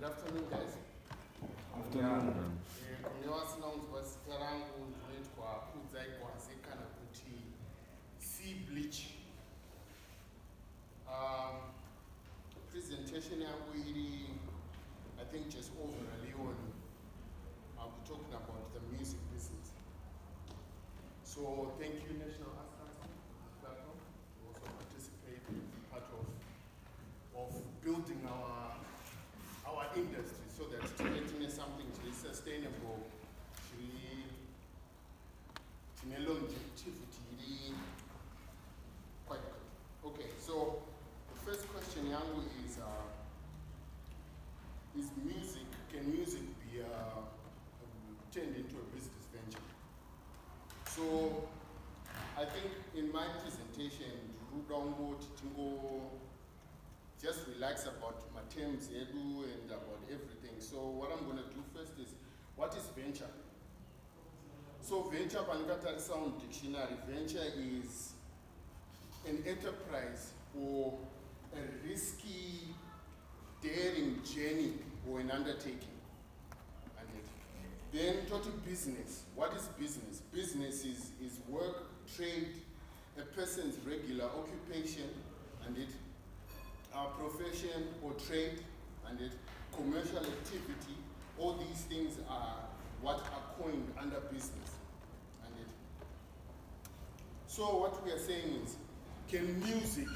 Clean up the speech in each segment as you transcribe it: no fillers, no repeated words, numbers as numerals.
afternoon, guys. Afternoon. Kudzai Gwaze kana kuti Bleech. Presentation yangu iri, I think just overly on, I'll be talking about the music business. So thank you, National Arts Council, platform, to also participate in part of building our industry so that it's something to be sustainable, to longevity, quite good. Okay, so the first question yangu is music, can music be turned into a business venture? So I think in my presentation, just relax about my terms and about everything. So what I'm going to do first is, what is venture? So venture, Panikatari Sound Dictionary, venture is an enterprise or a risky, daring journey or an undertaking. Then total business. What is business? Business is work, trade, a person's regular occupation, and it profession or trade, and it commercial activity. All these things are what are coined under business. And it. So what we are saying is, can music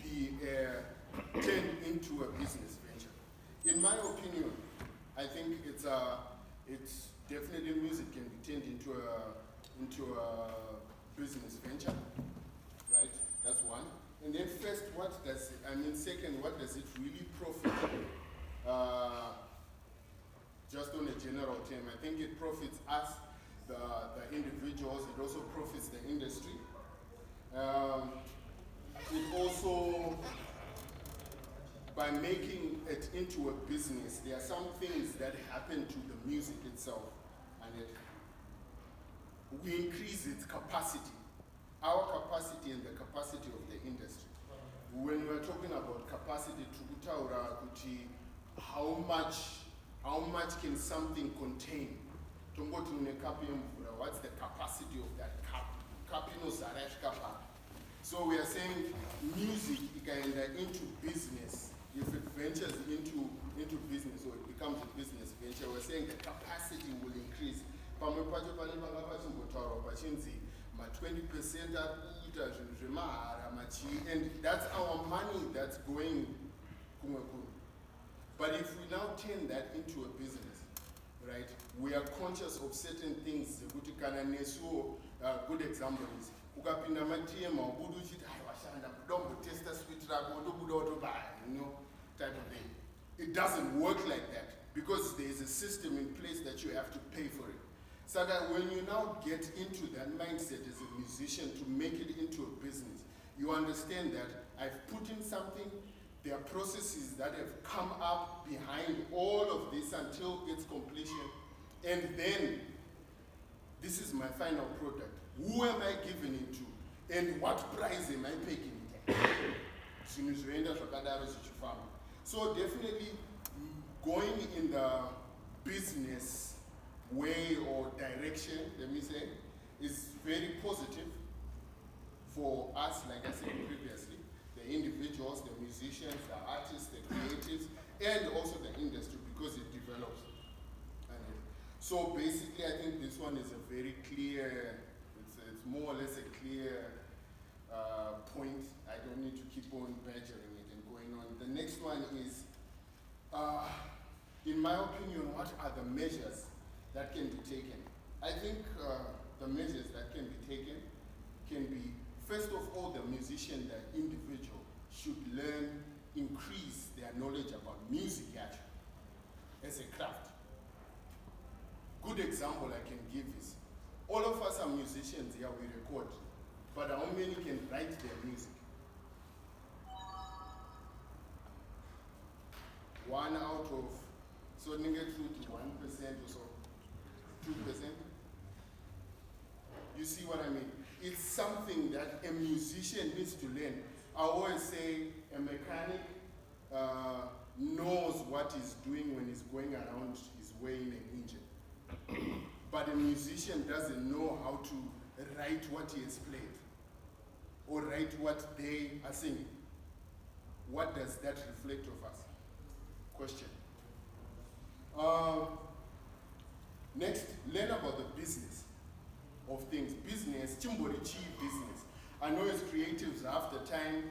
be turned into a business venture? In my opinion, I think it's definitely music can be turned into a business venture, right? That's one. And then first, second, what does it really profit? Just on a general term, I think it profits us, the individuals. It also profits the industry. It also, by making it into a business, there are some things that happen to the music itself, and we increase its capacity, our capacity and the capacity of the industry. When we're talking about capacity, how much can something contain? What's the capacity of that cup? So we are saying music into business. If it ventures into business or it becomes a business venture, we're saying the capacity will increase. And that's our money that's going. But if we now turn that into a business, right, we are conscious of certain things. Good example is, type of thing. It doesn't work like that because there is a system in place that you have to pay for it. So that when you now get into that mindset as a musician to make it into a business, you understand that I've put in something, there are processes that have come up behind all of this until its completion, and then this is my final product. Who am I giving it to? And what price am I paying it? So definitely going in the business way or direction, let me say, is very positive for us, like I said previously, the individuals, the musicians, the artists, the creatives, and also the industry, because it develops. So basically, I think this one is a very clear, it's more or less a clear point. I don't need to keep on badgering it and going on. The next one is, in my opinion, what are the measures that can be taken? I think the measures that can be taken can be, first of all, the musician, the individual, should learn, increase their knowledge about music actually, as a craft. Good example I can give is, all of us are musicians here, we record, but how many can write their music? 1 out of, so you get through to 1% or so, 2%. You see what I mean? It's something that a musician needs to learn. I always say a mechanic knows what he's doing when he's going around his way in an engine. But a musician doesn't know how to write what he has played or write what they are singing. What does that reflect of us? Question. Next, learn about the business of things. Business, chimborichi business. I know as creatives, half the time,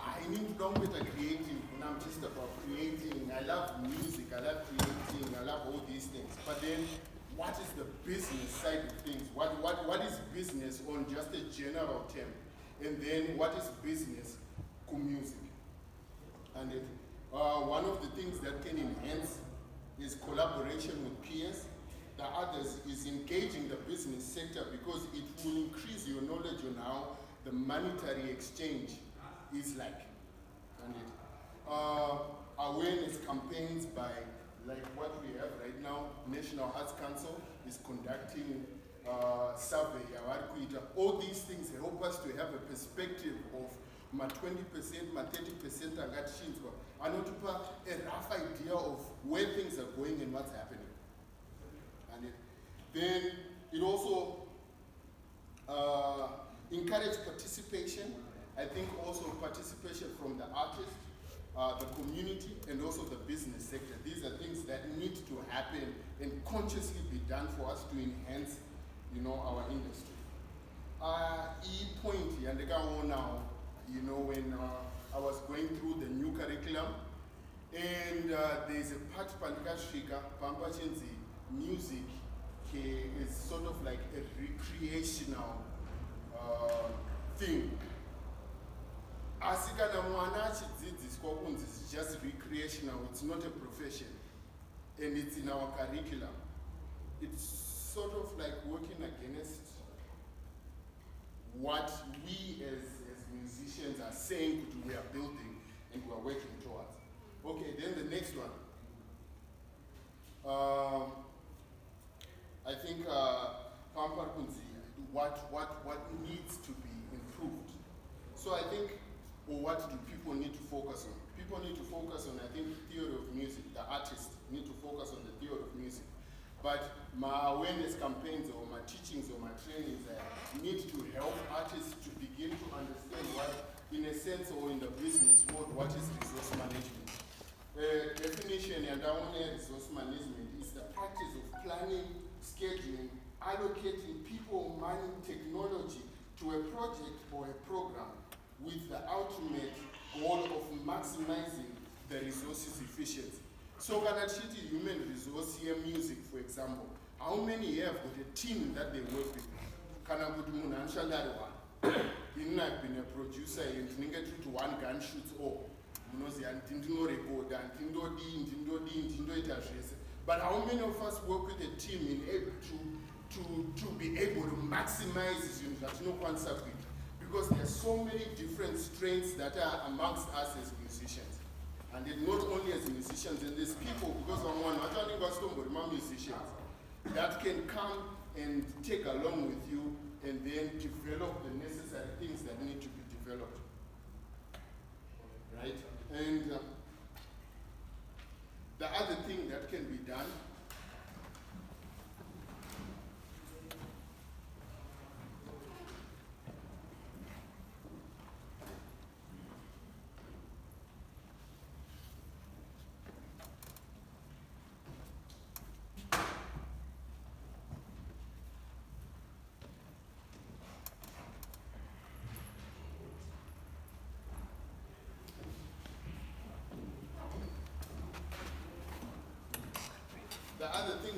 I need to don't better creating, and I'm just about creating. I love music, I love creating, I love all these things. But then, what is the business side of things? What is business on just a general term? And then, what is business to music? And one of the things that can enhance is collaboration with peers. The others is engaging the business sector because it will increase your knowledge on how the monetary exchange is like. And awareness campaigns by, like what we have right now, National Arts Council is conducting survey. All these things help us to have a perspective of my 20%, my 30% and not to a rough idea of where things are going and what's happening. And then it also encourage participation. I think also participation from the artist, the community, and also the business sector. These are things that need to happen and consciously be done for us to enhance, our industry. Point here, and now, when I was going through the new curriculum, and there's a part Pandikashika, Pampachenzi, music is sort of like a recreational thing. Asikana mwana chidzidziswa is just recreational, it's not a profession. And it's in our curriculum. It's sort of like working against what we as musicians are saying we are building and we are working towards. Okay, then the next one. I think Pampar Kunzi, what needs to be improved. So I think, what do people need to focus on? People need to focus on, I think, theory of music. The artists need to focus on the theory of music. But my awareness campaigns or my teachings or my trainings need to help artists to begin to understand what, in a sense or in the business world, what is resource management. Definition and resource management is the practice of planning, scheduling, allocating people, money, technology to a project or a program with the ultimate goal of maximizing the resources efficiency. So can I treat human resource here, music, for example? How many have got a team that they work with? Can I put one? I've been a producer and get to one gun shoots all. But how many of us work with a team in able to be able to maximize concept? Because there are so many different strengths that are amongst us as musicians. And then not only as musicians, and there's people, because I'm one, not only musicians, that can come and take along with you and then develop the necessary things that need to be developed. Right? And the other thing that can be done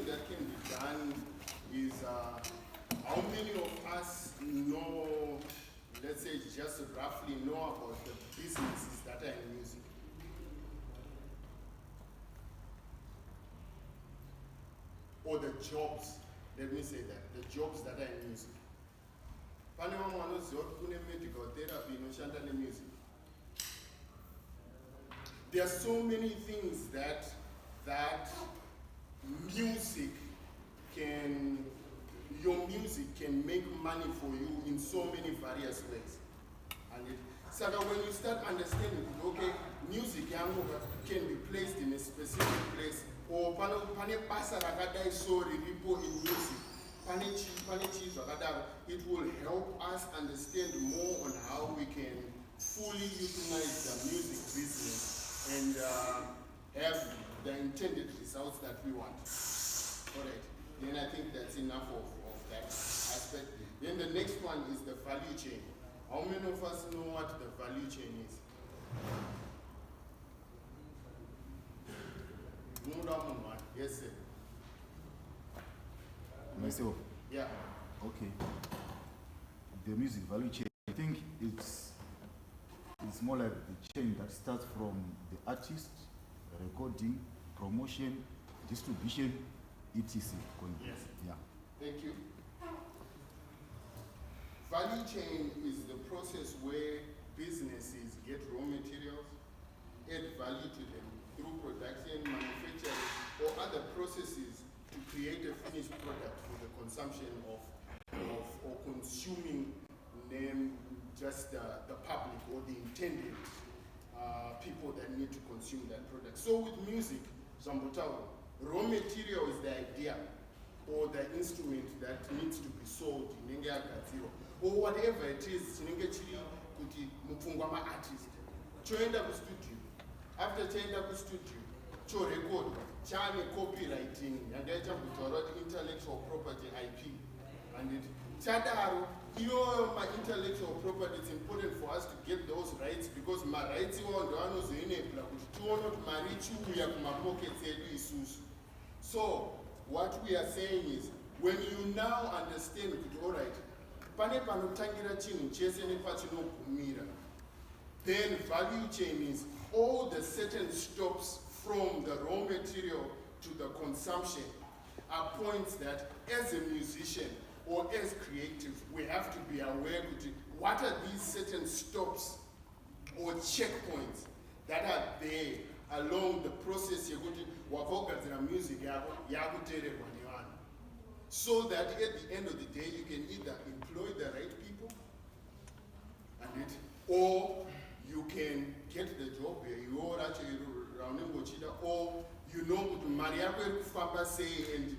that can be done is how many of us know, let's say just roughly know about the businesses that are in music? Or the jobs, let me say that, the jobs that are in music. Medical therapy, music. There are so many things that your music can make money for you in so many various ways. And So that when you start understanding, okay, music can be placed in a specific place, or pane basa rakadai so riripo in music, it will help us understand more on how we can fully utilize the music business and have the intended results that we want. Alright, then I think that's enough of that aspect. Then the next one is the value chain. How many of us know what the value chain is? Yes, sir. Myself? Yeah. Okay. The music value chain, I think it's more like the chain that starts from the artist, recording, promotion, distribution, etc. Yes. Yeah. Thank you. Value chain is the process where businesses get raw materials, add value to them through production, manufacturing, or other processes to create a finished product for the consumption of or consuming them, just the public or the intended people that need to consume that product. So with music, Zambutawa, raw material is the idea or the instrument that needs to be sold in India or whatever it is, artist. Choenda ku studio. After choenda ku studio, cho record, chane copywriting, and intellectual property IP. And it chadaro, my intellectual property, it's important for us to get those rights because my rights so what we are saying is when you now understand, all right, then value chain is all the certain stops from the raw material to the consumption are points that as a musician or as creatives, we have to be aware of what are these certain stops or checkpoints that are there along the process you're going to music so that at the end of the day you can either employ the right people and it, or you can get the job where you are actually running or you know to Maria Famba say and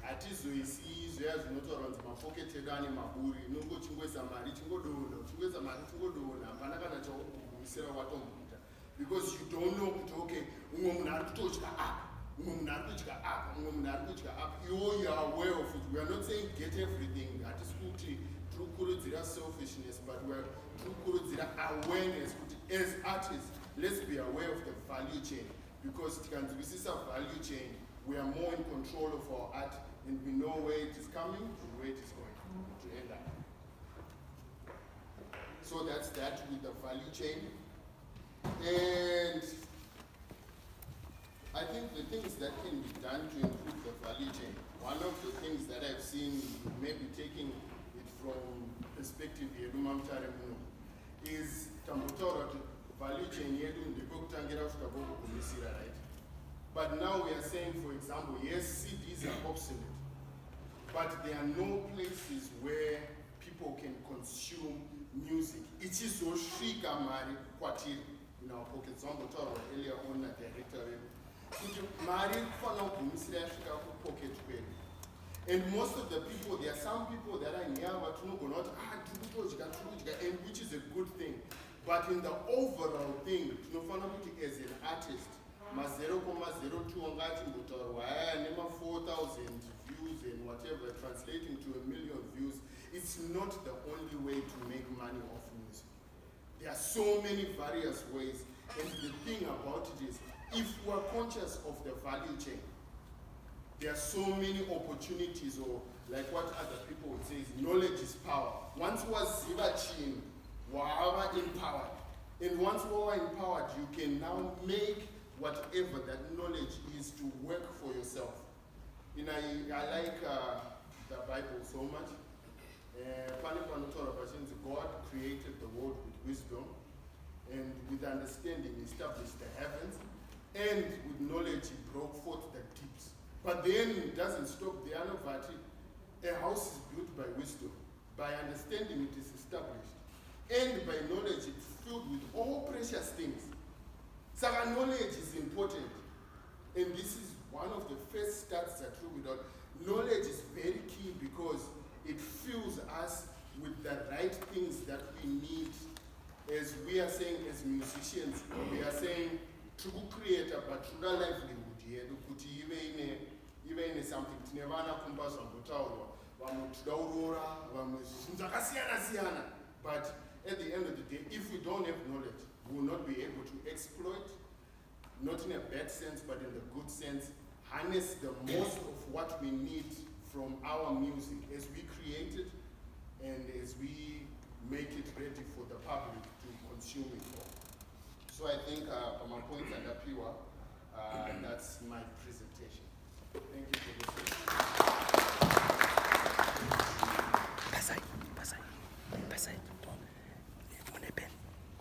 atizo isizo yazinotaura mapocketed ani maburi nongochingwesa mari chingodona hapana kana chakuisira watomboita because you don't know kuti okay umwe munhu ari kutodya apa umwe munhu ari kudya apa umwe munhu ari kudya apa you are aware of it. We are not saying get everything, hatisi kuti tiri kukurudzira selfishness, but we are tiri kukurudzira awareness kuti as artists let's be aware of the value chain, because tikanzwisisa value chain we are more in control of our art and we know where it is coming and where it is going to end up. So that's that with the value chain. And I think the things that can be done to improve the value chain, one of the things that I've seen, maybe taking it from perspective here, is Tambutora to value chain yedu ndikokutangira kusvika kokugumisira, right? But now we are saying, for example, yes, CDs are obsolete, but there are no places where people can consume music. It is so shika mari kwatiri in our pockets. Zambutaura earlier on at director mari kufana kugumisira yasvika kupocket kwedu. And most of the people, there are some people that are nyava tunogona kuti and which is a good thing. But in the overall thing, tunofana kuti as an artist, ma 0.02 ongati mbotaurwa nema 4,000 views and whatever, translating to 1 million views, it's not the only way to make money off music. There are so many various ways, and the thing about it is, if we're conscious of the value chain, there are so many opportunities, or like what other people would say is knowledge is power. Once was Zivachin, were empowered, and once we are empowered, you can now make whatever that knowledge is to work for yourself. I like the Bible so much. God created the world with wisdom, and with understanding he established the heavens, and with knowledge he broke forth the deeps. But then it doesn't stop there. A house is built by wisdom. By understanding it is established. and by knowledge it's filled with all precious things. So our knowledge is important, and this is one of the first stats that we got. Knowledge is very key because it fills us with the right things that we need. As we are saying as musicians, we are saying to create a particular livelihood here, even something tinevana kumba zvambotaurwa vamwe tidaurora vamwe zvinhu zvakasiyana-siyana. But at the end of the day, if we don't have knowledge, we will not be able to exploit, not in a bad sense but in the good sense, harness the most of what we need from our music as we create it and as we make it ready for the public to consume it all. So I think my points are pure. That's my presentation. Thank you for listening.